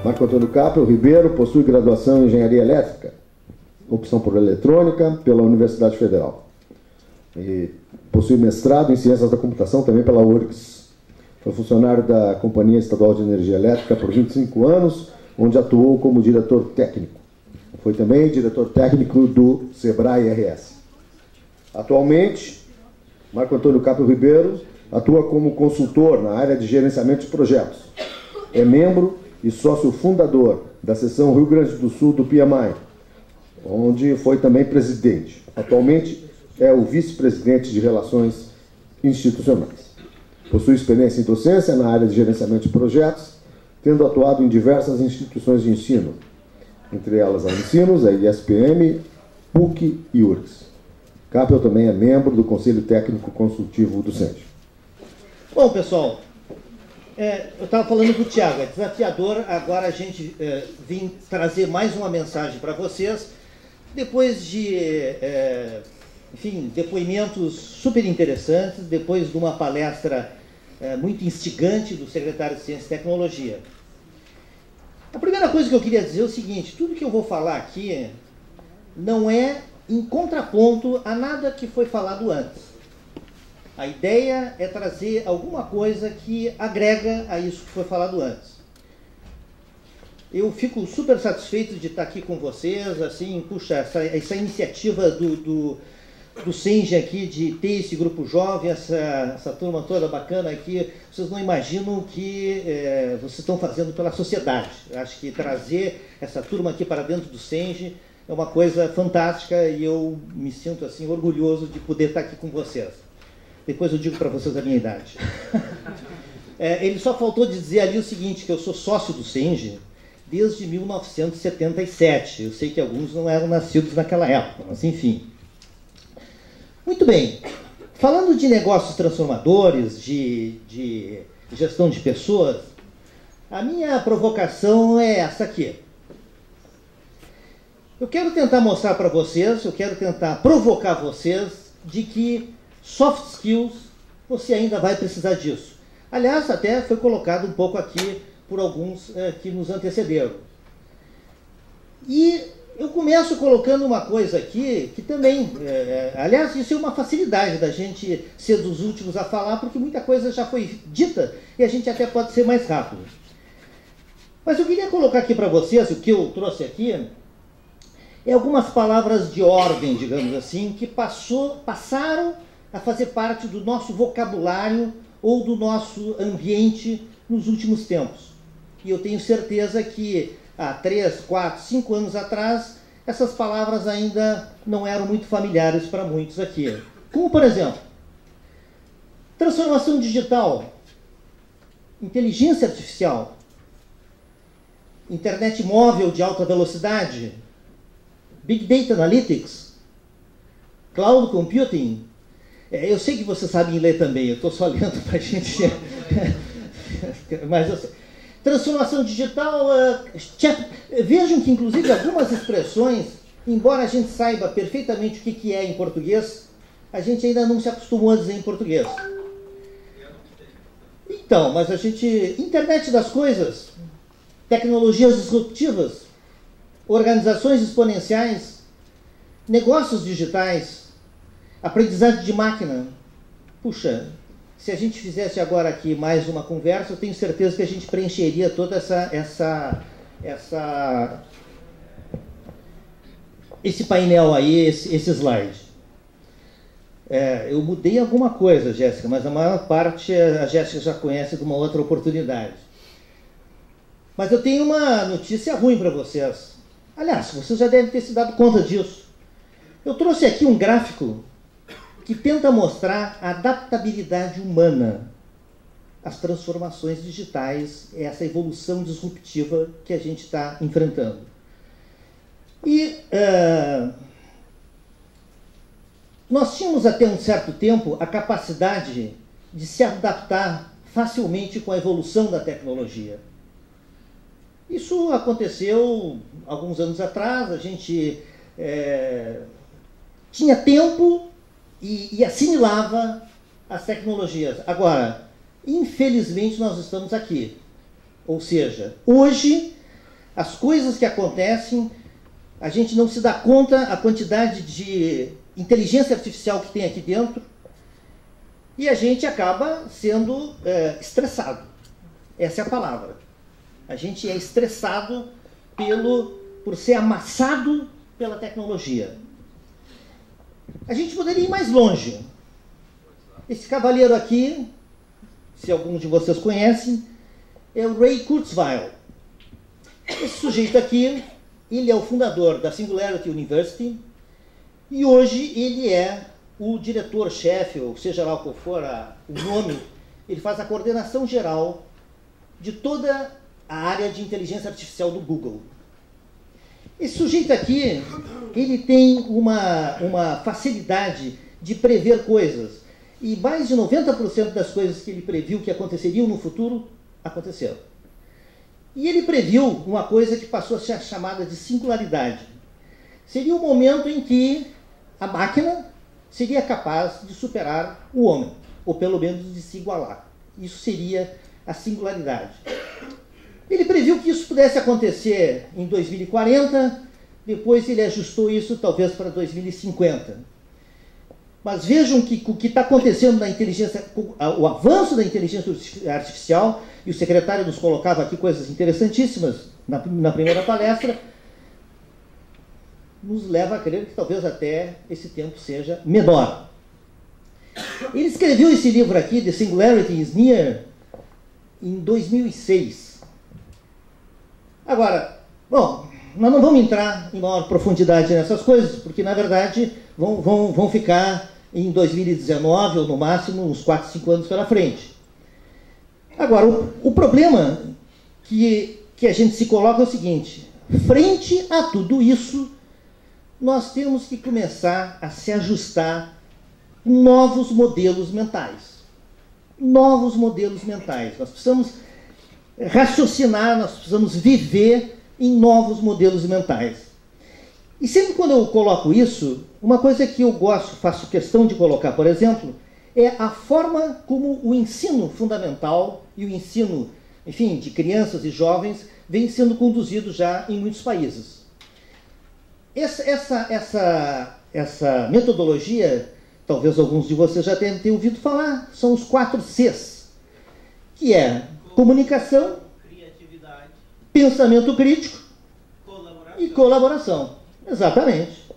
Marco Antônio Capel Ribeiro possui graduação em Engenharia Elétrica, opção por Eletrônica, pela Universidade Federal. E possui mestrado em Ciências da Computação, também pela URGS. Foi funcionário da Companhia Estadual de Energia Elétrica por 25 anos, onde atuou como diretor técnico. Foi também diretor técnico do Sebrae RS. Atualmente, Marco Antônio Capel Ribeiro atua como consultor na área de gerenciamento de projetos. É membro e sócio fundador da seção Rio Grande do Sul do PMI, onde foi também presidente. Atualmente é o vice-presidente de Relações Institucionais. Possui experiência em docência na área de gerenciamento de projetos, tendo atuado em diversas instituições de ensino, entre elas a Unicinos, a ISPM, PUC e URGS. Capel também é membro do Conselho Técnico Consultivo do CENTE. Bom, pessoal, eu estava falando para o Tiago, é desafiador agora a gente vir trazer mais uma mensagem para vocês, depois de, enfim, depoimentos super interessantes, depois de uma palestra muito instigante do secretário de Ciência e Tecnologia. A primeira coisa que eu queria dizer é o seguinte: tudo que eu vou falar aqui não é em contraponto a nada que foi falado antes. A ideia é trazer alguma coisa que agrega a isso que foi falado antes. Eu fico super satisfeito de estar aqui com vocês, assim, puxa, essa iniciativa do Senge aqui, de ter esse grupo jovem, essa turma toda bacana aqui, vocês não imaginam o que vocês estão fazendo pela sociedade. Eu acho que trazer essa turma aqui para dentro do Senge é uma coisa fantástica e eu me sinto assim orgulhoso de poder estar aqui com vocês. Depois eu digo para vocês a minha idade. Ele só faltou dizer ali o seguinte, que eu sou sócio do Senge desde 1977. Eu sei que alguns não eram nascidos naquela época, mas enfim. Muito bem. Falando de negócios transformadores, de gestão de pessoas, a minha provocação é essa aqui. Eu quero tentar mostrar para vocês, eu quero tentar provocar vocês de que soft skills, você ainda vai precisar disso. Aliás, até foi colocado um pouco aqui por alguns que nos antecederam. E eu começo colocando uma coisa aqui que também, aliás, isso é uma facilidade da gente ser dos últimos a falar, porque muita coisa já foi dita e a gente até pode ser mais rápido. Mas eu queria colocar aqui para vocês, o que eu trouxe aqui, é algumas palavras de ordem, digamos assim, que passaram a fazer parte do nosso vocabulário ou do nosso ambiente nos últimos tempos. E eu tenho certeza que há 3, 4, 5 anos atrás, essas palavras ainda não eram muito familiares para muitos aqui. Como, por exemplo, transformação digital, inteligência artificial, internet móvel de alta velocidade, Big Data Analytics, Cloud Computing. Eu sei que vocês sabem ler também, eu estou só lendo para a gente... Mas eu sei. Transformação digital, vejam que inclusive algumas expressões, embora a gente saiba perfeitamente o que é em português, a gente ainda não se acostumou a dizer em português. Então, mas a gente... Internet das coisas, tecnologias disruptivas, organizações exponenciais, negócios digitais, aprendizagem de máquina. Puxa, se a gente fizesse agora aqui mais uma conversa, eu tenho certeza que a gente preencheria toda esse painel aí, esse slide. Eu mudei alguma coisa, Jéssica, mas a maior parte a Jéssica já conhece de uma outra oportunidade. Mas eu tenho uma notícia ruim para vocês. Aliás, vocês já devem ter se dado conta disso. Eu trouxe aqui um gráfico que tenta mostrar a adaptabilidade humana às transformações digitais, essa evolução disruptiva que a gente está enfrentando. E nós tínhamos até um certo tempo a capacidade de se adaptar facilmente com a evolução da tecnologia. Isso aconteceu alguns anos atrás, a gente tinha tempo e assimilava as tecnologias. Agora, infelizmente, nós estamos aqui. Ou seja, hoje as coisas que acontecem, a gente não se dá conta a quantidade de inteligência artificial que tem aqui dentro, e a gente acaba sendo estressado. Essa é a palavra. A gente é estressado por ser amassado pela tecnologia. A gente poderia ir mais longe. Esse cavaleiro aqui, se alguns de vocês conhecem, é o Ray Kurzweil. Esse sujeito aqui, ele é o fundador da Singularity University e hoje ele é o diretor-chefe, ou seja lá qual for o nome, ele faz a coordenação geral de toda a área de inteligência artificial do Google. Esse sujeito aqui, ele tem uma facilidade de prever coisas. E mais de 90% das coisas que ele previu que aconteceriam no futuro, aconteceram. E ele previu uma coisa que passou a ser chamada de singularidade. Seria o momento em que a máquina seria capaz de superar o homem, ou pelo menos de se igualar. Isso seria a singularidade. Ele previu que isso pudesse acontecer em 2040, depois ele ajustou isso talvez para 2050. Mas vejam que o que está acontecendo na inteligência, o avanço da inteligência artificial, e o secretário nos colocava aqui coisas interessantíssimas na primeira palestra, nos leva a crer que talvez até esse tempo seja menor. Ele escreveu esse livro aqui, The Singularity is Near, em 2006. Agora, bom, nós não vamos entrar em maior profundidade nessas coisas, porque, na verdade, vão ficar em 2019, ou no máximo, uns 4, 5 anos pela frente. Agora, o problema que a gente se coloca é o seguinte: frente a tudo isso, nós temos que começar a se ajustar com novos modelos mentais. Novos modelos mentais. Nós precisamos raciocinar, nós precisamos viver em novos modelos mentais. E sempre quando eu coloco isso, uma coisa que eu gosto, faço questão de colocar, por exemplo, é a forma como o ensino fundamental e o ensino, enfim, de crianças e jovens vem sendo conduzido já em muitos países. Essa metodologia, talvez alguns de vocês já tenham ouvido falar, são os 4 Cs, que é comunicação, criatividade, pensamento crítico colaboração. e colaboração. Exatamente.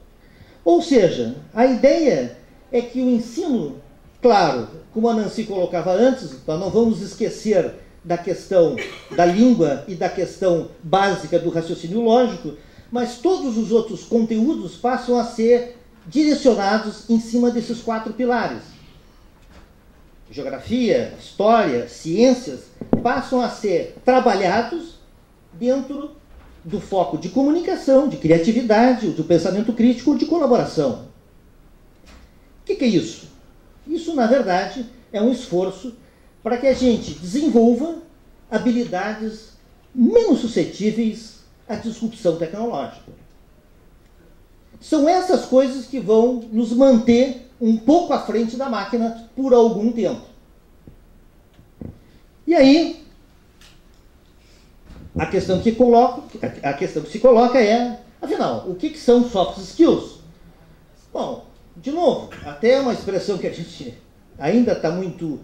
Ou seja, a ideia é que o ensino, claro, como a Nancy colocava antes, nós não vamos esquecer da questão da língua e da questão básica do raciocínio lógico, mas todos os outros conteúdos passam a ser direcionados em cima desses 4 pilares. Geografia, história, ciências passam a ser trabalhados dentro do foco de comunicação, de criatividade, do pensamento crítico ou de colaboração. O que é isso? Isso, na verdade, é um esforço para que a gente desenvolva habilidades menos suscetíveis à disrupção tecnológica. São essas coisas que vão nos manter um pouco à frente da máquina por algum tempo. E aí, a questão que se coloca é, afinal, o que são soft skills? Bom, de novo, até uma expressão que a gente ainda está muito...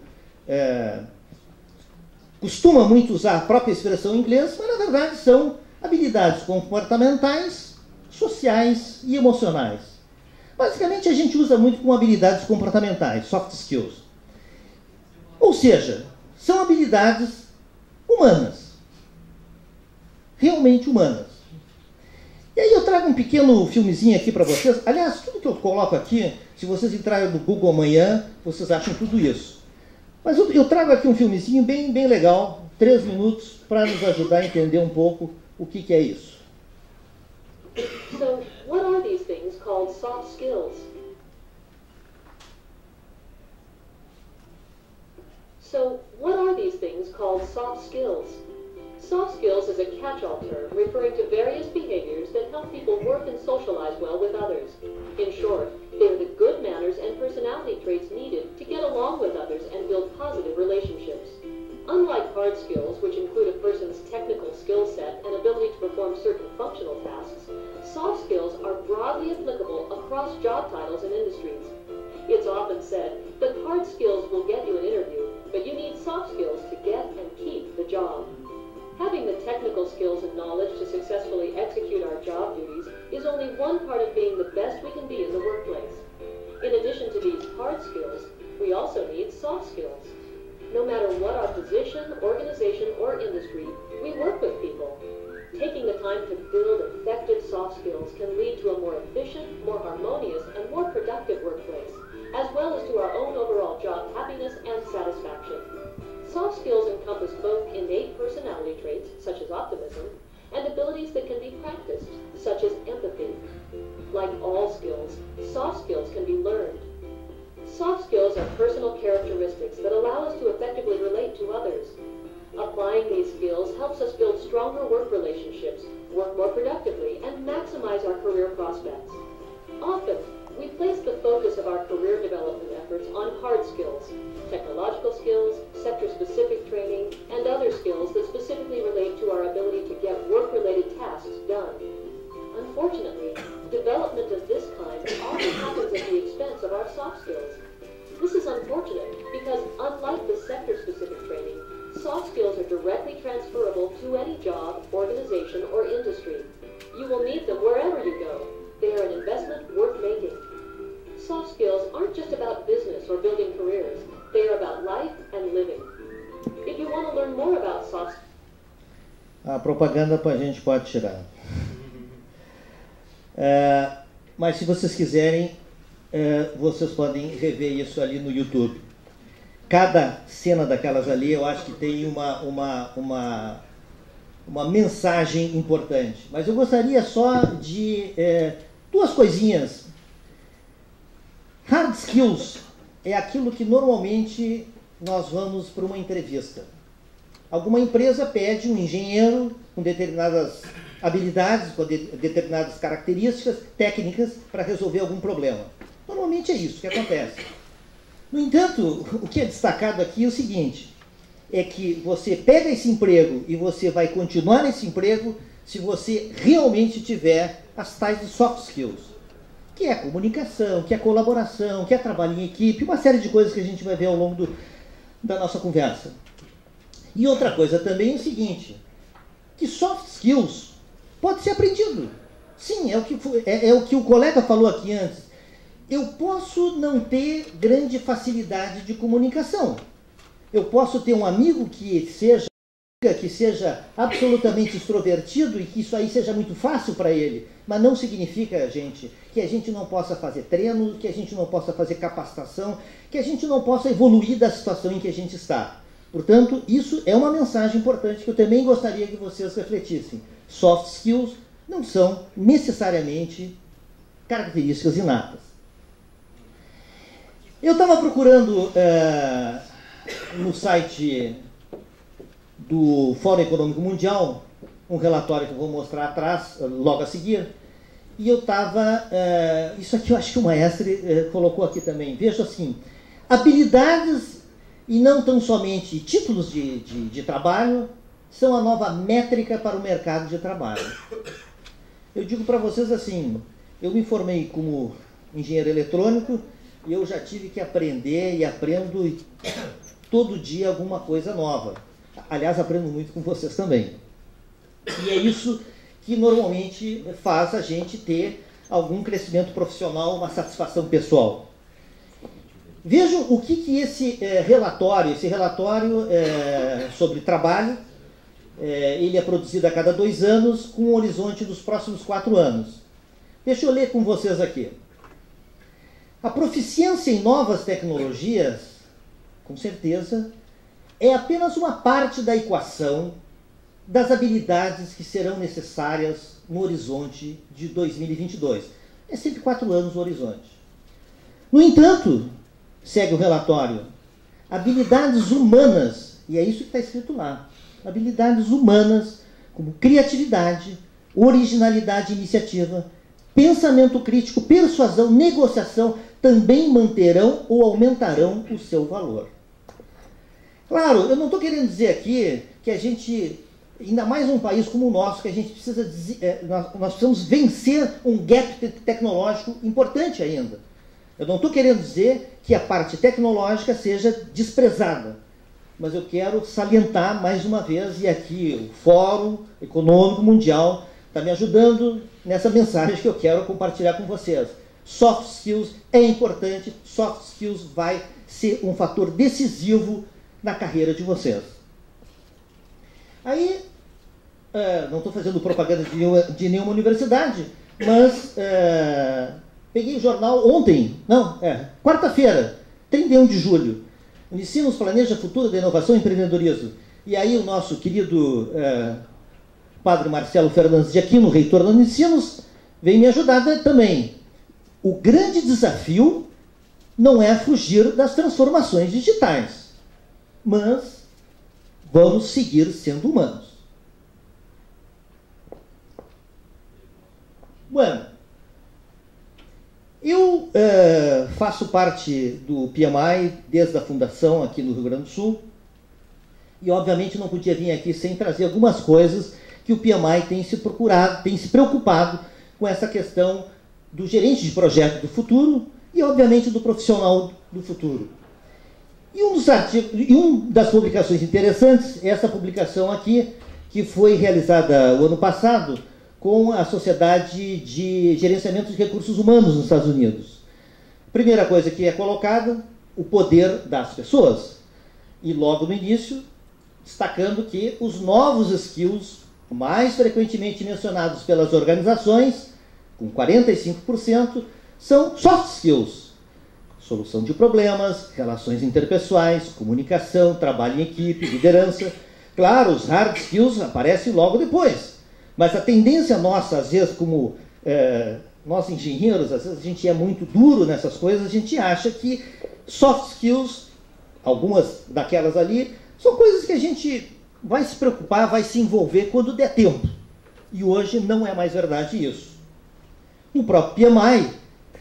costuma muito usar a própria expressão em inglês, mas na verdade são habilidades comportamentais, sociais e emocionais. Basicamente a gente usa muito com habilidades comportamentais, soft skills. Ou seja, são habilidades humanas. Realmente humanas. E aí eu trago um pequeno filmezinho aqui para vocês. Aliás, tudo que eu coloco aqui, se vocês entrarem no Google amanhã, vocês acham tudo isso. Mas eu trago aqui um filmezinho bem legal, 3 minutos, para nos ajudar a entender um pouco o que é isso. So, what are these things called soft skills? So, what are these things called soft skills? Soft skills is a catch-all term referring to various behaviors that help people work and socialize well with others. In short, they're the good manners and personality traits needed to get along with others and build positive relationships. Unlike hard skills, which include a person person's technical skill set and ability to perform certain functional tasks, soft skills are broadly applicable across job titles and industries. It's often said that hard skills will get you an interview, but you need soft skills to get and keep the job. Having the technical skills and knowledge to successfully execute our job duties is only one part of being the best we can be in the workplace. In addition to these hard skills, we also need soft skills. No matter what our position, organization, or industry, we work with people. Taking the time to build effective soft skills can lead to a more efficient, more harmonious, and more productive workplace, as well as to our own overall job happiness and satisfaction. Soft skills encompass both innate personality traits, such as optimism, and abilities that can be practiced, such as empathy. Like all skills, soft skills can be learned. Soft skills are personal characteristics that allow us to effectively relate to others. Applying these skills helps us build stronger work relationships, work more productively, and maximize our career prospects. Often, we place the focus of our career development efforts on hard skills, technological skills, sector-specific training, and other skills that specifically relate to our ability to get work-related tasks done. Unfortunately, development of this kind often happens at the expense of our soft skills. This is unfortunate because, unlike the sector-specific training, soft skills are directly transferable to any job, organization, or industry. You will need them wherever you go. They are an investment worth making. Soft skills aren't just about business or building careers. They are about life and living. If you want to learn more about soft skills... A propaganda a gente pode tirar. Mas se vocês quiserem, vocês podem rever isso ali no YouTube. Cada cena daquelas ali, eu acho que tem uma mensagem importante. Mas eu gostaria só de duas coisinhas. Hard skills é aquilo que normalmente nós vamos para uma entrevista. Alguma empresa pede um engenheiro com determinadas habilidades, com determinadas características técnicas para resolver algum problema. Normalmente é isso que acontece. No entanto, o que é destacado aqui é o seguinte, é que você pega esse emprego e você vai continuar nesse emprego se você realmente tiver as tais de soft skills, que é a comunicação, que é a colaboração, que é trabalho em equipe, uma série de coisas que a gente vai ver ao longo da nossa conversa. E outra coisa também é o seguinte, que soft skills pode ser aprendido. Sim, é o que o colega falou aqui antes. Eu posso não ter grande facilidade de comunicação. Eu posso ter um amigo que seja absolutamente extrovertido e que isso aí seja muito fácil para ele. Mas não significa, gente, que a gente não possa fazer treino, que a gente não possa fazer capacitação, que a gente não possa evoluir da situação em que a gente está. Portanto, isso é uma mensagem importante que eu também gostaria que vocês refletissem. Soft skills não são necessariamente características inatas. Eu estava procurando no site do Fórum Econômico Mundial um relatório que eu vou mostrar atrás, logo a seguir, e eu estava... isso aqui eu acho que o Maestre colocou aqui também. Veja assim, habilidades e não tão somente títulos de trabalho são a nova métrica para o mercado de trabalho. Eu digo para vocês assim, eu me formei como engenheiro eletrônico e eu já tive que aprender e aprendo todo dia alguma coisa nova. Aliás, aprendo muito com vocês também. E é isso que normalmente faz a gente ter algum crescimento profissional, uma satisfação pessoal. Vejam o que esse relatório sobre trabalho, ele é produzido a cada 2 anos com um horizonte dos próximos 4 anos. Deixa eu ler com vocês aqui. A proficiência em novas tecnologias, com certeza, é apenas uma parte da equação das habilidades que serão necessárias no horizonte de 2022. É sempre 4 anos o horizonte. No entanto, segue o relatório, habilidades humanas, e é isso que está escrito lá, habilidades humanas como criatividade, originalidade e iniciativa, pensamento crítico, persuasão, negociação, também manterão ou aumentarão o seu valor. Claro, eu não estou querendo dizer aqui que a gente ainda mais num país como o nosso, que a gente precisa, nós precisamos vencer um gap tecnológico importante ainda. Eu não estou querendo dizer que a parte tecnológica seja desprezada, mas eu quero salientar mais uma vez, e aqui o Fórum Econômico Mundial está me ajudando nessa mensagem que eu quero compartilhar com vocês. Soft skills é importante, soft skills vai ser um fator decisivo na carreira de vocês. Aí, não estou fazendo propaganda de nenhuma universidade, mas peguei o jornal ontem, quarta-feira, 31 de julho. Unicinos planeja futuro da inovação e empreendedorismo. E aí o nosso querido padre Marcelo Fernandes de Aquino, reitor da Unicinos, vem me ajudar também. O grande desafio não é fugir das transformações digitais, mas vamos seguir sendo humanos. Bueno, eu faço parte do PMI desde a fundação aqui no Rio Grande do Sul e, obviamente, não podia vir aqui sem trazer algumas coisas que o PMI tem se preocupado com essa questão do gerente de projeto do futuro e, obviamente, do profissional do futuro. E uma das publicações interessantes é essa publicação aqui, que foi realizada o ano passado com a Sociedade de Gerenciamento de Recursos Humanos nos Estados Unidos. Primeira coisa que é colocada, o poder das pessoas. E logo no início, destacando que os novos skills mais frequentemente mencionados pelas organizações, com 45%, são soft skills. Solução de problemas, relações interpessoais, comunicação, trabalho em equipe, liderança. Claro, os hard skills aparecem logo depois. Mas a tendência nossa, às vezes, como nós engenheiros, às vezes a gente é muito duro nessas coisas, a gente acha que soft skills, algumas daquelas ali, são coisas que a gente vai se preocupar, vai se envolver quando der tempo. E hoje não é mais verdade isso. O próprio PMI,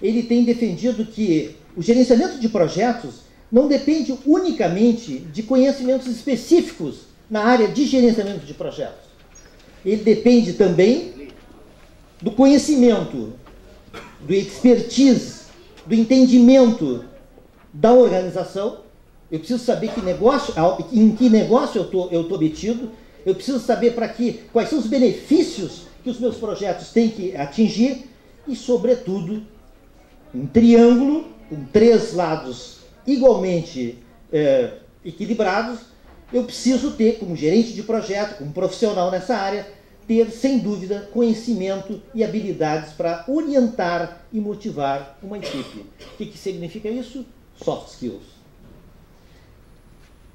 ele tem defendido que o gerenciamento de projetos não depende unicamente de conhecimentos específicos na área de gerenciamento de projetos. Ele depende também do conhecimento, do expertise, do entendimento da organização. Eu preciso saber em que negócio eu estou metido. Eu preciso saber quais são os benefícios que os meus projetos têm que atingir. E, sobretudo, um triângulo com 3 lados igualmente equilibrados. Eu preciso ter, como gerente de projeto, como profissional nessa área, ter, sem dúvida, conhecimento e habilidades para orientar e motivar uma equipe. O que significa isso? Soft skills.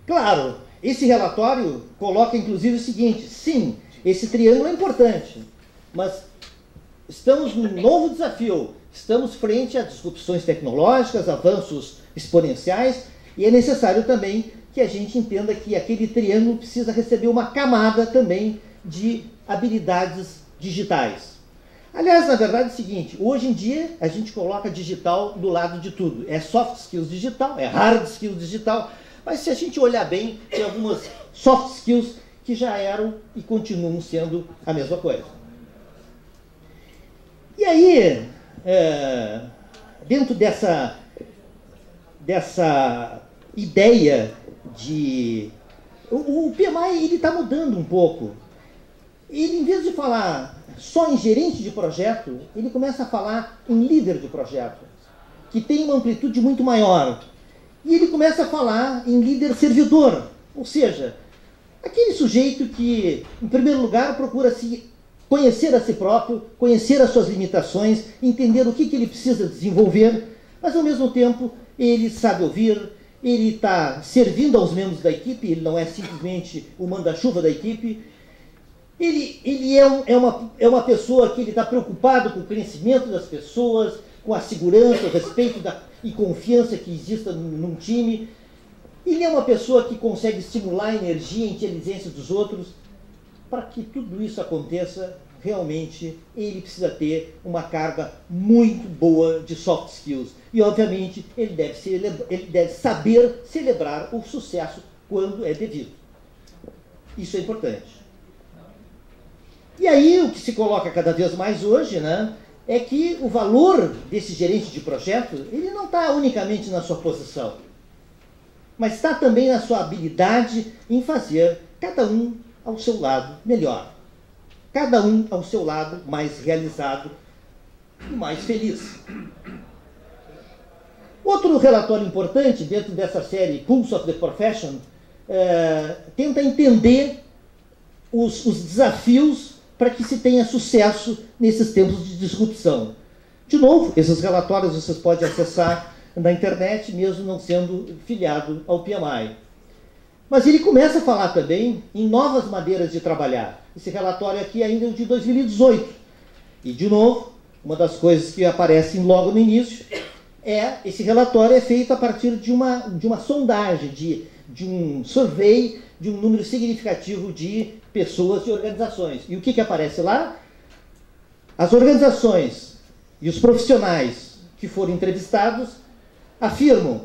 Claro, esse relatório coloca, inclusive, o seguinte: sim, esse triângulo é importante, mas estamos num novo desafio. Estamos frente a disrupções tecnológicas, avanços exponenciais, e é necessário também que a gente entenda que aquele triângulo precisa receber uma camada também de habilidades digitais. Aliás, na verdade é o seguinte, hoje em dia a gente coloca digital do lado de tudo. É soft skills digital, é hard skills digital, mas se a gente olhar bem, tem algumas soft skills que já eram e continuam sendo a mesma coisa. E aí, dentro dessa ideia de... O PMI está mudando um pouco. Ele, em vez de falar só em gerente de projeto, ele começa a falar em líder de projeto, que tem uma amplitude muito maior. E ele começa a falar em líder servidor, ou seja, aquele sujeito que, em primeiro lugar, procura se conhecer a si próprio, conhecer as suas limitações, entender o que ele precisa desenvolver, mas, ao mesmo tempo, ele sabe ouvir, ele está servindo aos membros da equipe, ele não é simplesmente o manda-chuva da equipe. Ele é uma pessoa que está preocupado com o crescimento das pessoas, com a segurança, o respeito e confiança que exista num time. Ele é uma pessoa que consegue estimular a energia e a inteligência dos outros. Para que tudo isso aconteça, realmente, ele precisa ter uma carga muito boa de soft skills. E, obviamente, ele deve saber celebrar o sucesso quando é devido. Isso é importante. E aí o que se coloca cada vez mais hoje, né, é que o valor desse gerente de projeto, ele não está unicamente na sua posição, mas está também na sua habilidade em fazer cada um ao seu lado melhor. Cada um ao seu lado mais realizado e mais feliz. Outro relatório importante dentro dessa série Pulse of the Profession tenta entender os desafios para que se tenha sucesso nesses tempos de disrupção. De novo, esses relatórios vocês podem acessar na internet, mesmo não sendo filiado ao PMI. Mas ele começa a falar também em novas maneiras de trabalhar. Esse relatório aqui ainda é de 2018. E, de novo, uma das coisas que aparecem logo no início esse relatório é feito a partir de uma sondagem, de um survey, de um número significativo de pessoas e organizações. E o que aparece lá? As organizações e os profissionais que foram entrevistados afirmam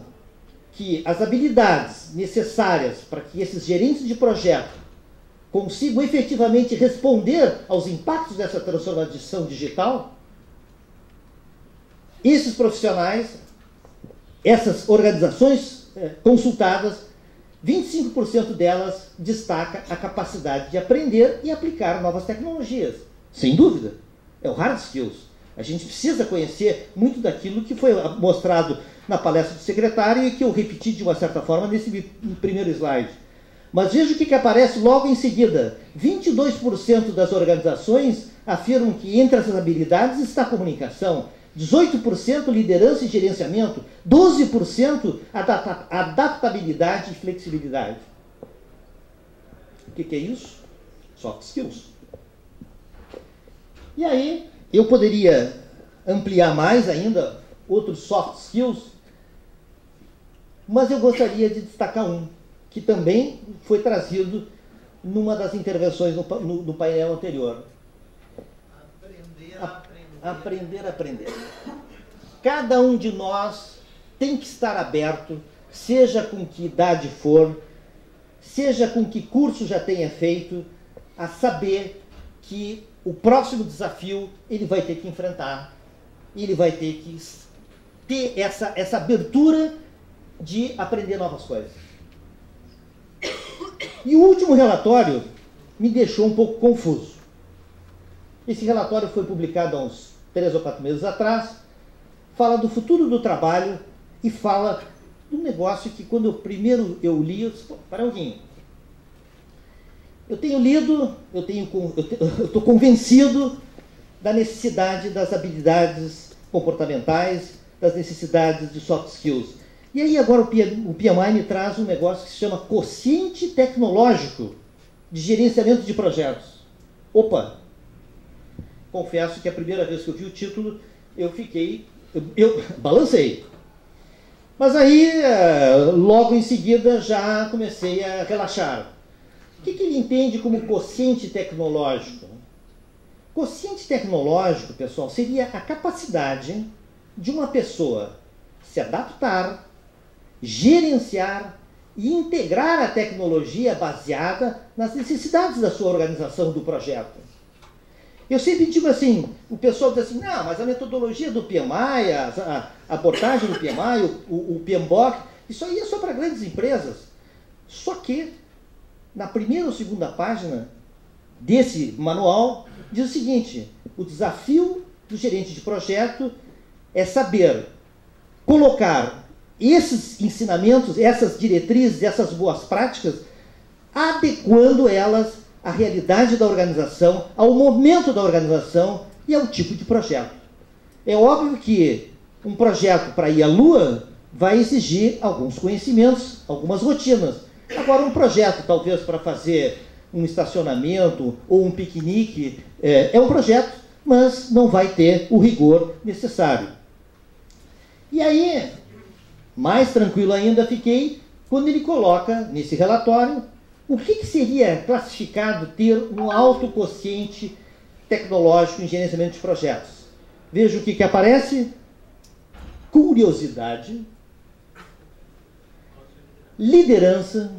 que as habilidades necessárias para que esses gerentes de projeto consigam efetivamente responder aos impactos dessa transformação digital, esses profissionais, essas organizações consultadas, 25% delas destaca a capacidade de aprender e aplicar novas tecnologias. Sem dúvida, é o hard skills. A gente precisa conhecer muito daquilo que foi mostrado na palestra do secretário e que eu repeti de uma certa forma nesse primeiro slide. Mas veja o que aparece logo em seguida. 22% das organizações afirmam que entre essas habilidades está a comunicação, 18% liderança e gerenciamento, 12% adaptabilidade e flexibilidade. O que é isso? Soft skills. E aí, eu poderia ampliar mais ainda outros soft skills, mas eu gostaria de destacar um, que também foi trazido numa das intervenções no painel anterior. Aprender a aprender. Cada um de nós tem que estar aberto, seja com que idade for, seja com que curso já tenha feito, a saber que o próximo desafio ele vai ter que enfrentar, ele vai ter que ter essa abertura de aprender novas coisas. E o último relatório me deixou um pouco confuso. Esse relatório foi publicado há uns 3 ou 4 meses atrás, fala do futuro do trabalho e fala de um negócio que quando eu li, eu disse, para alguém. Eu tenho lido, eu estou convencido da necessidade das habilidades comportamentais, das necessidades de soft skills. E aí agora o PMI me traz um negócio que se chama quociente tecnológico de gerenciamento de projetos. Opa! Confesso que a primeira vez que eu vi o título, eu balancei. Mas aí, logo em seguida, já comecei a relaxar. O que ele entende como quociente tecnológico? Quociente tecnológico, pessoal, seria a capacidade de uma pessoa se adaptar, gerenciar e integrar a tecnologia baseada nas necessidades da sua organização, do projeto. Eu sempre digo assim, o pessoal diz assim, não, mas a metodologia do PMI, a abordagem do PMI, o PMBOK, isso aí é só para grandes empresas. Só que, na primeira ou segunda página desse manual, diz o seguinte, o desafio do gerente de projeto é saber colocar esses ensinamentos, essas diretrizes, essas boas práticas, adequando elas à realidade da organização, ao momento da organização e ao tipo de projeto. É óbvio que um projeto para ir à Lua vai exigir alguns conhecimentos, algumas rotinas. Agora, um projeto, talvez, para fazer um estacionamento ou um piquenique, é um projeto, mas não vai ter o rigor necessário. E aí, mais tranquilo ainda fiquei quando ele coloca nesse relatório o que seria classificado ter um alto quociente tecnológico em gerenciamento de projetos. Veja o que aparece: curiosidade, liderança,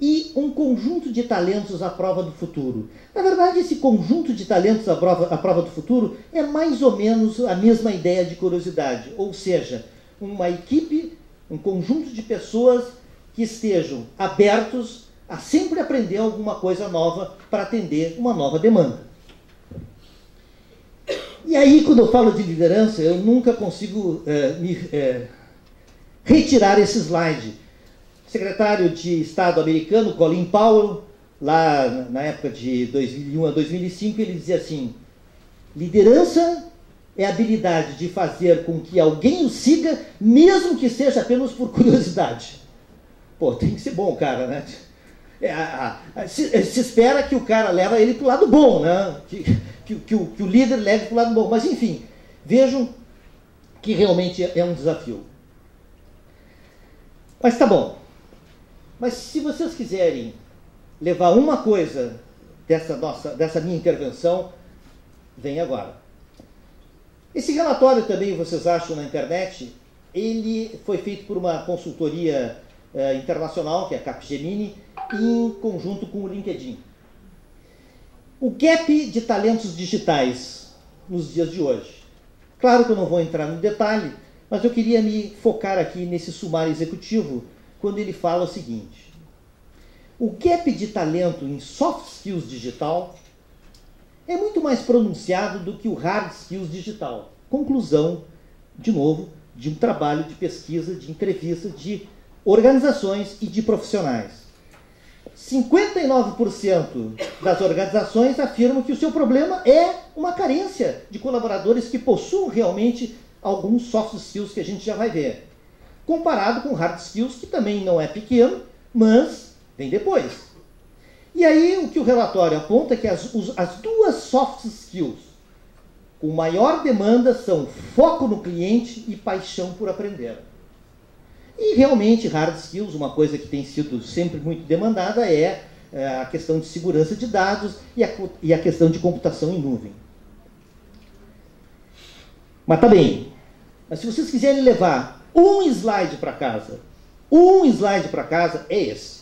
e um conjunto de talentos à prova do futuro. Na verdade, esse conjunto de talentos à prova do futuro é mais ou menos a mesma ideia de curiosidade, ou seja, uma equipe, um conjunto de pessoas que estejam abertos a sempre aprender alguma coisa nova para atender uma nova demanda. E aí, quando eu falo de liderança, eu nunca consigo retirar esse slide. O secretário de Estado americano, Colin Powell, lá na época de 2001 a 2005, ele dizia assim: liderança é a habilidade de fazer com que alguém o siga, mesmo que seja apenas por curiosidade. Pô, tem que ser bom, cara, né? Se espera que o cara leva ele para o lado bom, né? Que o líder leve para o lado bom. Mas, enfim, vejam que realmente é um desafio. Mas tá bom. Mas se vocês quiserem levar uma coisa dessa minha intervenção, vem agora. Esse relatório também, vocês acham na internet, ele foi feito por uma consultoria internacional, que é a Capgemini, em conjunto com o LinkedIn. O gap de talentos digitais nos dias de hoje. Claro que eu não vou entrar no detalhe, mas eu queria me focar aqui nesse sumário executivo, quando ele fala o seguinte: o gap de talento em soft skills digital é muito mais pronunciado do que o hard skills digital. Conclusão, de novo, de um trabalho de pesquisa, de entrevista de organizações e de profissionais. 59% das organizações afirmam que o seu problema é uma carência de colaboradores que possuam realmente alguns soft skills que a gente já vai ver. Comparado com hard skills, que também não é pequeno, mas vem depois. E aí o que o relatório aponta é que as duas soft skills com maior demanda são foco no cliente e paixão por aprender. E realmente, hard skills, uma coisa que tem sido sempre muito demandada é a questão de segurança de dados e a questão de computação em nuvem. Mas tá bem. Mas se vocês quiserem levar um slide para casa é esse.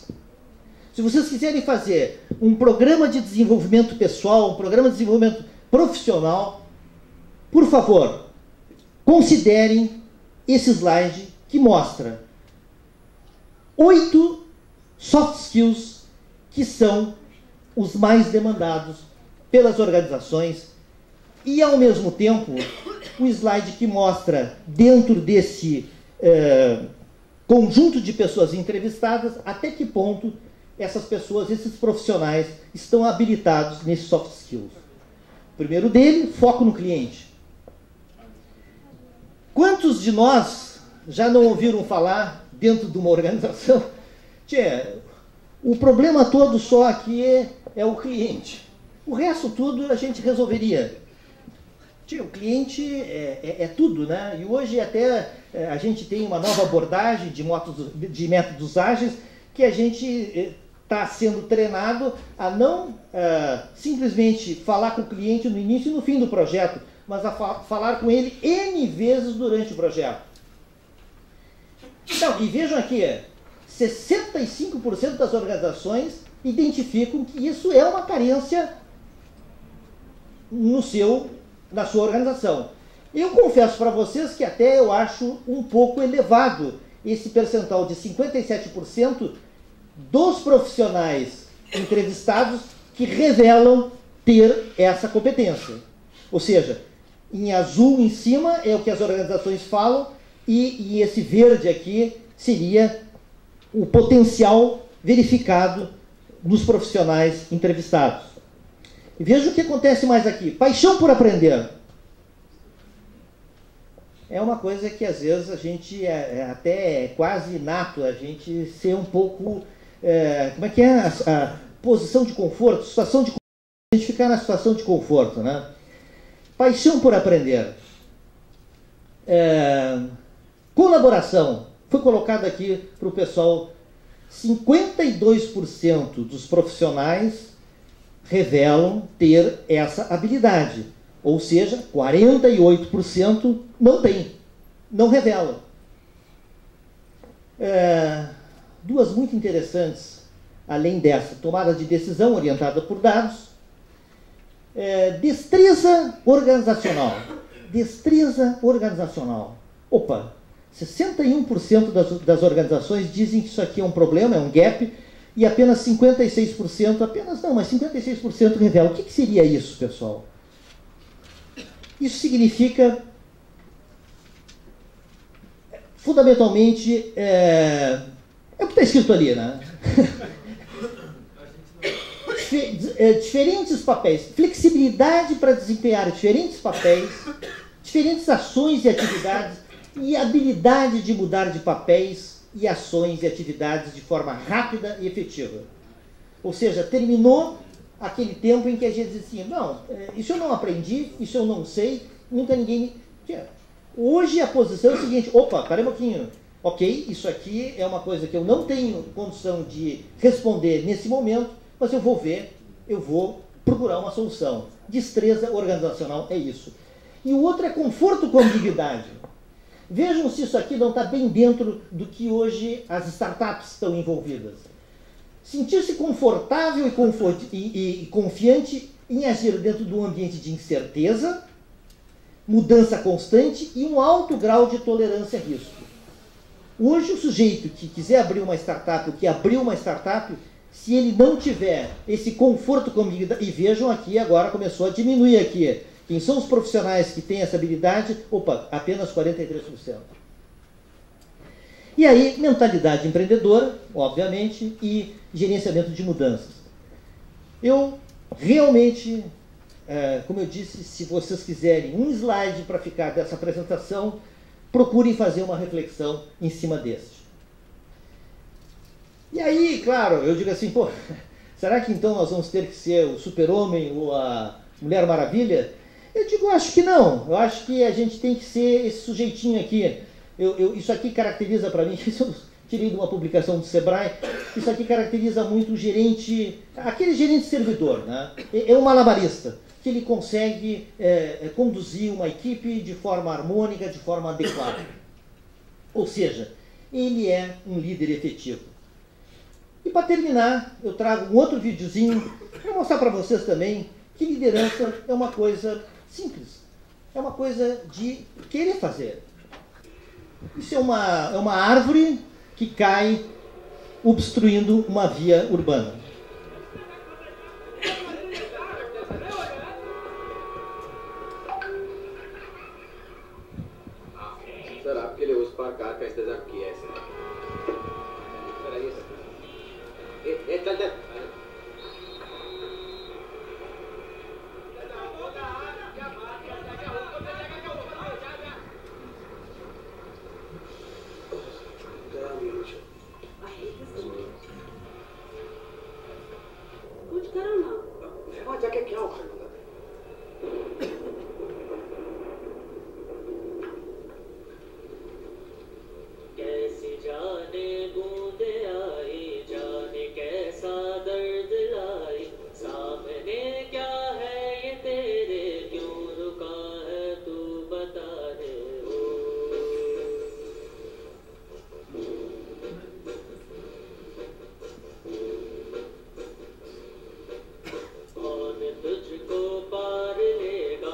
Se vocês quiserem fazer um programa de desenvolvimento pessoal, um programa de desenvolvimento profissional, por favor, considerem esse slide que mostra 8 soft skills que são os mais demandados pelas organizações e, ao mesmo tempo, um slide que mostra, dentro desse conjunto de pessoas entrevistadas, até que ponto essas pessoas, esses profissionais, estão habilitados nesses soft skills. O primeiro dele, foco no cliente. Quantos de nós já não ouviram falar, dentro de uma organização, o problema todo só aqui é o cliente. O resto tudo a gente resolveria. O cliente é tudo, né? E hoje até a gente tem uma nova abordagem de métodos ágeis que a gente está sendo treinado a não simplesmente falar com o cliente no início e no fim do projeto, mas a falar com ele N vezes durante o projeto. Então, e vejam aqui, 65% das organizações identificam que isso é uma carência na sua organização. Eu confesso para vocês que até eu acho um pouco elevado esse percentual de 57% dos profissionais entrevistados que revelam ter essa competência. Ou seja, em azul em cima é o que as organizações falam e esse verde aqui seria o potencial verificado nos profissionais entrevistados. E veja o que acontece mais aqui. Paixão por aprender. É uma coisa que às vezes a gente até quase inato, a gente ser um pouco... como é que é? A posição de conforto, situação de conforto, a gente ficar na situação de conforto, né? Paixão por aprender. Colaboração. Foi colocado aqui para o pessoal, 52% dos profissionais revelam ter essa habilidade. Ou seja, 48% não tem, não revelam. Duas muito interessantes. além dessa, tomada de decisão orientada por dados, destreza organizacional. Destreza organizacional. Opa, 61% das organizações dizem que isso aqui é um problema, é um gap, e apenas 56%, mas 56% revelam. O que seria isso, pessoal? Isso significa, fundamentalmente, é o que está escrito ali, né? Diferentes papéis, flexibilidade para desempenhar diferentes papéis, diferentes ações e atividades, e habilidade de mudar de papéis e ações e atividades de forma rápida e efetiva. Ou seja, terminou aquele tempo em que a gente dizia assim, não, isso eu não aprendi, isso eu não sei, nunca ninguém... Hoje a posição é a seguinte, opa, pera um pouquinho, ok, isso aqui é uma coisa que eu não tenho condição de responder nesse momento, mas eu vou ver, eu vou procurar uma solução. Destreza organizacional é isso. E o outro é conforto com ambiguidade. Vejam se isso aqui não está bem dentro do que hoje as startups estão envolvidas. Sentir-se confortável e confiante em agir dentro de um ambiente de incerteza, mudança constante e um alto grau de tolerância a risco. Hoje o sujeito que quiser abrir uma startup, ou que abriu uma startup, se ele não tiver esse conforto com ambiguidade, e vejam aqui agora começou a diminuir aqui, quem são os profissionais que têm essa habilidade? Opa, apenas 43%. E aí, mentalidade empreendedora, obviamente, e gerenciamento de mudanças. Eu realmente, como eu disse, se vocês quiserem um slide para ficar dessa apresentação, procurem fazer uma reflexão em cima deste. E aí, claro, eu digo assim, pô, será que então nós vamos ter que ser o Super-Homem ou a Mulher Maravilha? Eu digo, acho que não. Eu acho que a gente tem que ser esse sujeitinho aqui. Isso aqui caracteriza para mim, isso eu tirei de uma publicação do Sebrae, isso aqui caracteriza muito o gerente, aquele gerente servidor, né? É um malabarista, que ele consegue conduzir uma equipe de forma harmônica, de forma adequada. Ou seja, ele é um líder efetivo. E para terminar, eu trago um outro videozinho para mostrar para vocês também que liderança é uma coisa simples. É uma coisa de querer fazer. Isso é uma árvore que cai obstruindo uma via urbana. Sir आपके लिए उस पार कार का इंतजाम किया है sir sir आइए सर चल चल कुछ करो ना वहाँ जाके क्या उखाड़ूंगा कैसी जाने बूंदे आई जाने कैसा दर्द लाई सामने क्या है ये तेरे क्यों रुका है तू बता दे कौन तुझको पार लेगा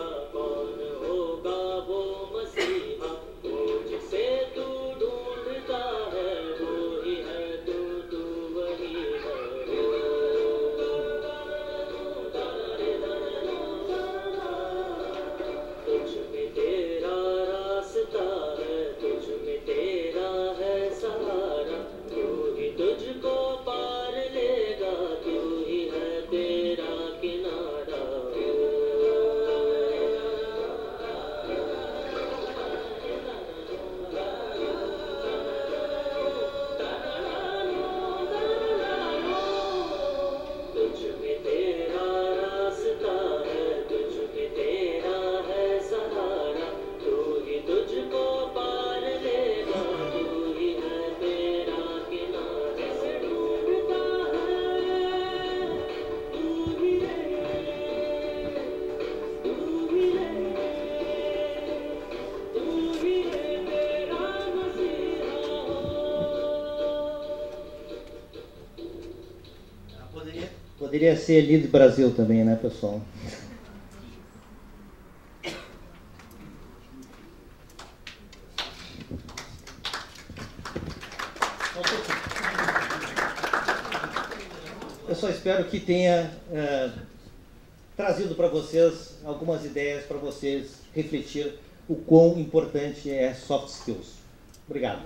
Poderia ser Lead Brasil também, né, pessoal? Eu só espero que tenha trazido para vocês algumas ideias para vocês refletir o quão importante é soft skills. Obrigado.